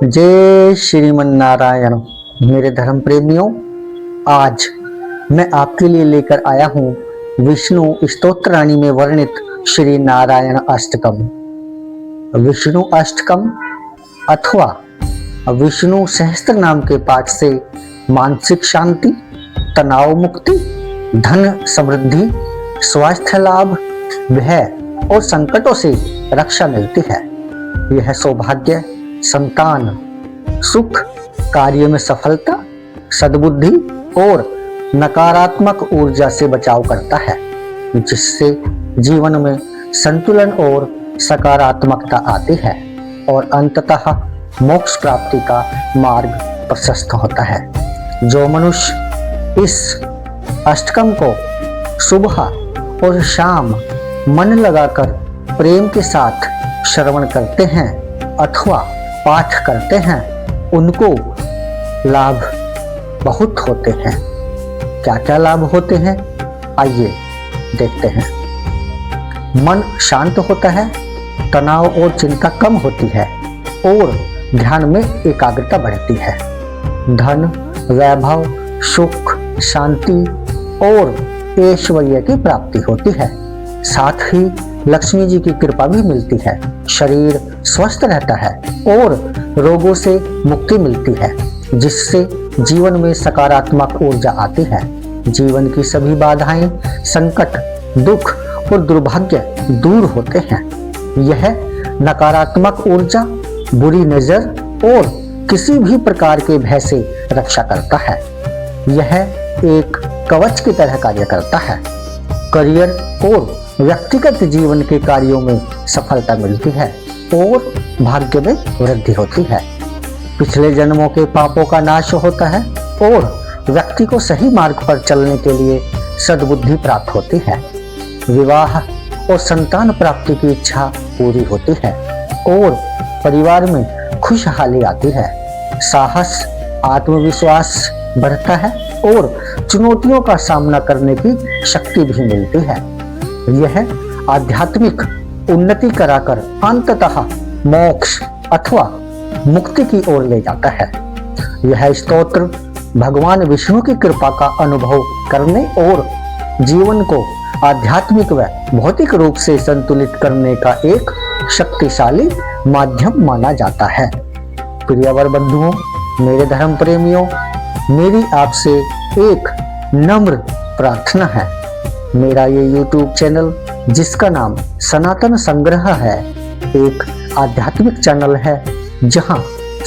जय श्रीमन नारायण। मेरे धर्म प्रेमियों, आज मैं आपके लिए लेकर आया हूँ विष्णु स्तोत्र रानी में वर्णित श्री नारायण अष्टकम। विष्णु अष्टकम अथवा विष्णु सहस्त्र नाम के पाठ से मानसिक शांति, तनाव मुक्ति, धन समृद्धि, स्वास्थ्य लाभ, भय और संकटों से रक्षा मिलती है। यह सौभाग्य, संतान, सुख, कार्य में सफलता, सद्बुद्धि और नकारात्मक ऊर्जा से बचाव करता है, जिससे जीवन में संतुलन और सकारात्मकता आती है और अंततः मोक्ष प्राप्ति का मार्ग प्रशस्त होता है। जो मनुष्य इस अष्टकम को सुबह और शाम मन लगाकर प्रेम के साथ श्रवण करते हैं अथवा पाठ करते हैं, उनको लाभ बहुत होते हैं। क्या क्या लाभ होते हैं, आइए देखते हैं। मन शांत होता है, तनाव और चिंता कम होती है और ध्यान में एकाग्रता बढ़ती है। धन, वैभव, सुख, शांति और ऐश्वर्य की प्राप्ति होती है। साथ ही लक्ष्मी जी की कृपा भी मिलती है। शरीर स्वस्थ रहता है और रोगों से मुक्ति मिलती है, जिससे जीवन में सकारात्मक ऊर्जा आती है। जीवन की सभी बाधाएं, संकट, दुख और दुर्भाग्य दूर होते हैं। यह नकारात्मक ऊर्जा, बुरी नजर और किसी भी प्रकार के भय से रक्षा करता है। यह एक कवच की तरह कार्य करता है। करियर और व्यक्तिगत जीवन के कार्यों में सफलता मिलती है और भाग्य में वृद्धि होती है। पिछले जन्मों के पापों का नाश होता है और व्यक्ति को सही मार्ग पर चलने के लिए सद्बुद्धि प्राप्त होती है। विवाह और संतान प्राप्ति की इच्छा पूरी होती है और परिवार में खुशहाली आती है। साहस, आत्मविश्वास बढ़ता है और चुनौतियों का सामना करने की शक्ति भी मिलती है। यह आध्यात्मिक उन्नति कराकर अंततः मोक्ष अथवा मुक्ति की ओर ले जाता है। यह स्तोत्र भगवान विष्णु की कृपा का अनुभव करने और जीवन को आध्यात्मिक व भौतिक रूप से संतुलित करने का एक शक्तिशाली माध्यम माना जाता है। प्रियवर बंधुओं, मेरे धर्म प्रेमियों, मेरी आपसे एक नम्र प्रार्थना है। मेरा ये YouTube चैनल, जिसका नाम सनातन संग्रह है, एक आध्यात्मिक चैनल है जहां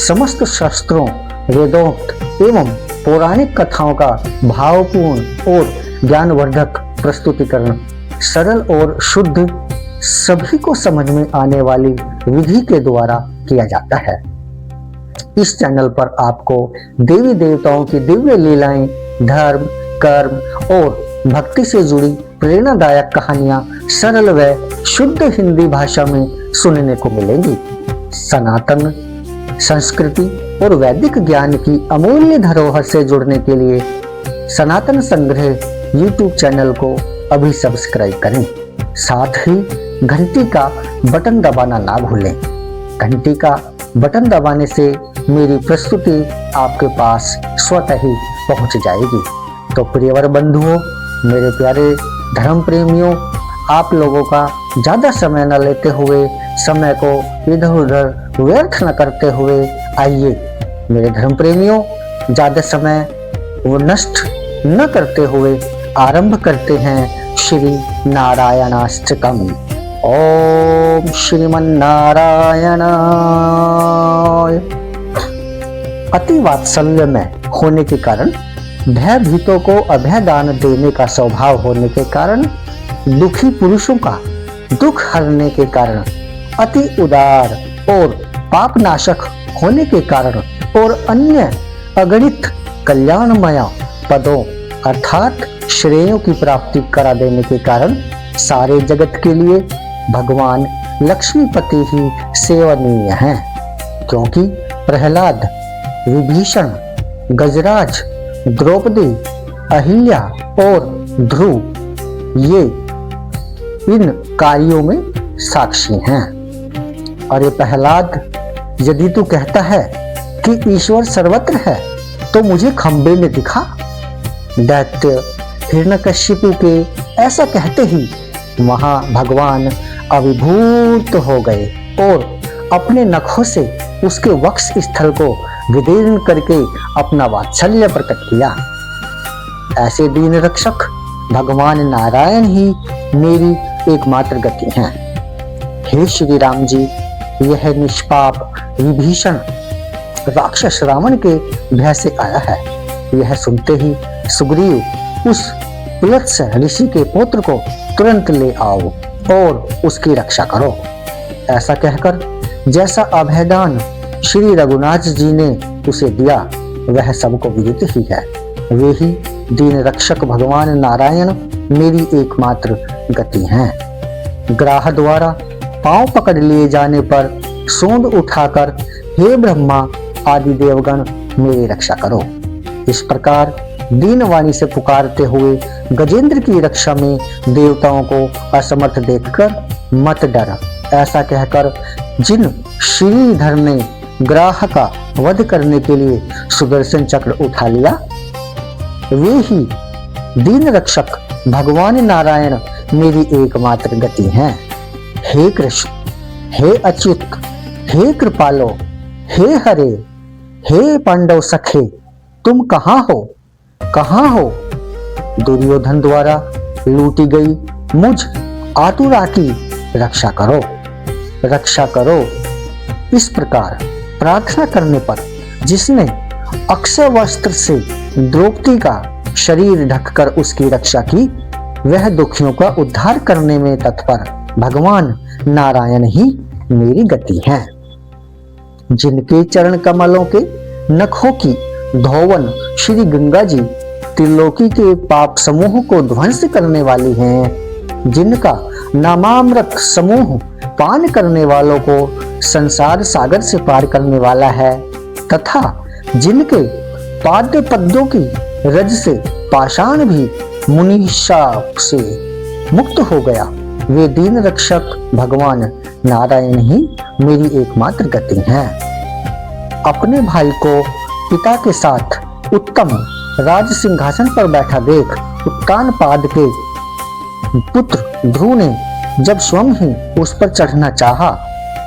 समस्त शास्त्रों, वेदोक्त एवं पौराणिक कथाओं का भावपूर्ण और ज्ञानवर्धक प्रस्तुतिकरण सरल और शुद्ध, सभी को समझ में आने वाली विधि के द्वारा किया जाता है। इस चैनल पर आपको देवी देवताओं की दिव्य लीलाएं, धर्म, कर्म और भक्ति से जुड़ी प्रेरणादायक कहानियां सरल व शुद्ध हिंदी भाषा में सुनने को मिलेंगी। सनातन संस्कृति और वैदिक ज्ञान की अमूल्य धरोहर से जुड़ने के लिए सनातन संग्रह YouTube चैनल को अभी सब्सक्राइब करें। साथ ही घंटी का बटन दबाना ना भूलें। घंटी का बटन दबाने से मेरी प्रस्तुति आपके पास स्वतः ही पहुंच जाएगी। तो प्रियवर बंधुओं, मेरे प्यारे धर्म प्रेमियों, आप लोगों का ज्यादा समय न लेते हुए, समय को इधर उधर व्यर्थ न करते हुए, आइए मेरे धर्म प्रेमियों, ज्यादा समय वो नष्ट न करते हुए आरंभ करते हैं श्री नारायणाष्टकम। ओम श्रीमन नारायण। अति वात्सल्य में होने के कारण, भयभीतों को अभय दान देने का स्वभाव होने के कारण, दुखी पुरुषों का दुख हरने के कारण, अति उदार और पाप नाशक होने के कारण और अन्य अगणित कल्याणमय पदों अर्थात श्रेयों की प्राप्ति करा देने के कारण सारे जगत के लिए भगवान लक्ष्मीपति ही सेवनीय हैं। क्योंकि प्रहलाद, विभीषण, गजराज, द्रौपदी, अहिल्या और ध्रुव ये इन कार्यों में साक्षी हैं। और ये प्रहलाद यदि तू कहता है कि ईश्वर सर्वत्र है तो मुझे खंबे में दिखा। दैत्य हिरण्यकश्यपु के ऐसा कहते ही वहां भगवान अभिभूत हो गए और अपने नखों से उसके वक्ष स्थल को विदीर्ण करके अपना वात्सल्य प्रकट किया। ऐसे दीन रक्षक भगवान नारायण ही मेरी एकमात्र गति हैं। हे श्री राम जी, यह निष्पाप विभीषण राक्षस रावण के भय से आया है। यह सुनते ही सुग्रीव उस प्लुत्स ऋषि के पुत्र को तुरंत ले आओ और उसकी रक्षा करो। ऐसा कहकर जैसा अभयदान श्री रघुनाथ जी ने उसे दिया वह सबको विदित ही है। वे ही दीन रक्षक भगवान नारायण मेरी एकमात्र गति हैं। ग्राह द्वारा पांव पकड़ लिए जाने पर सूंड उठाकर हे ब्रह्मा आदि देवगण मेरी रक्षा करो। इस प्रकार दीन वाणी से पुकारते हुए गजेंद्र की रक्षा में देवताओं को असमर्थ देखकर मत डर, ऐसा कहकर जिन श्रीधर ने ग्राह का वध करने के लिए सुदर्शन चक्र उठा लिया वे ही दीन रक्षक भगवान नारायण मेरी एकमात्र गति हैं। हे कृष्ण, हे अच्युत, हे कृपालो, हे हरे, हे पांडव सखे, तुम कहाँ हो, कहाँ हो? दुर्योधन द्वारा लूटी गई मुझ आतुरा की रक्षा करो, रक्षा करो। इस प्रकार प्रार्थना करने पर जिसने अक्षय वस्त्र से द्रौपदी का शरीर ढककर उसकी रक्षा की वह दुखियों का उद्धार करने में तत्पर भगवान नारायण ही मेरी गति है। जिनके चरण कमलों के नखों की धोवन श्री गंगा जी त्रिलोकी के पाप समूह को ध्वंस करने वाली हैं, जिनका नामामृत समूह पान करने वालों को संसार सागर से पार करने वाला है, तथा जिनके पाद्य पद्मों की रज से पाषाण भी मुनिशाप से मुक्त हो गया, वे दीन रक्षक भगवान नारायण ही मेरी एकमात्र गति हैं। अपने भाई को पिता के साथ उत्तम राज सिंहासन पर बैठा देख उत्तानपाद के पुत्र ध्रुव ने जब स्वयं ही उस पर चढ़ना चाहा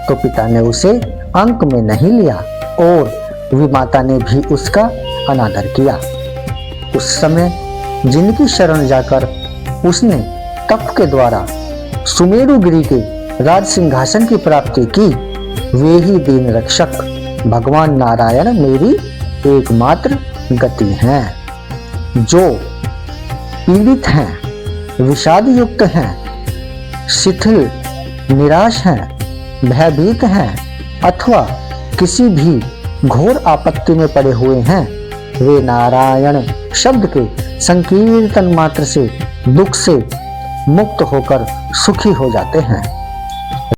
तो पिता ने उसे अंक में नहीं लिया और विमाता ने भी उसका अनादर किया। उस समय जिनकी शरण जाकर उसने तप के द्वारा सुमेरुगिरी के राज सिंहासन की प्राप्ति की, वे ही दीन रक्षक भगवान नारायण मेरी एकमात्र गति हैं। जो पीड़ित हैं, विषाद युक्त हैं, शिथिल निराश हैं, भयभीत हैं अथवा किसी भी घोर आपत्ति में पड़े हुए हैं, वे नारायण शब्द के संकीर्तन मात्र से दुख से मुक्त होकर सुखी हो जाते हैं।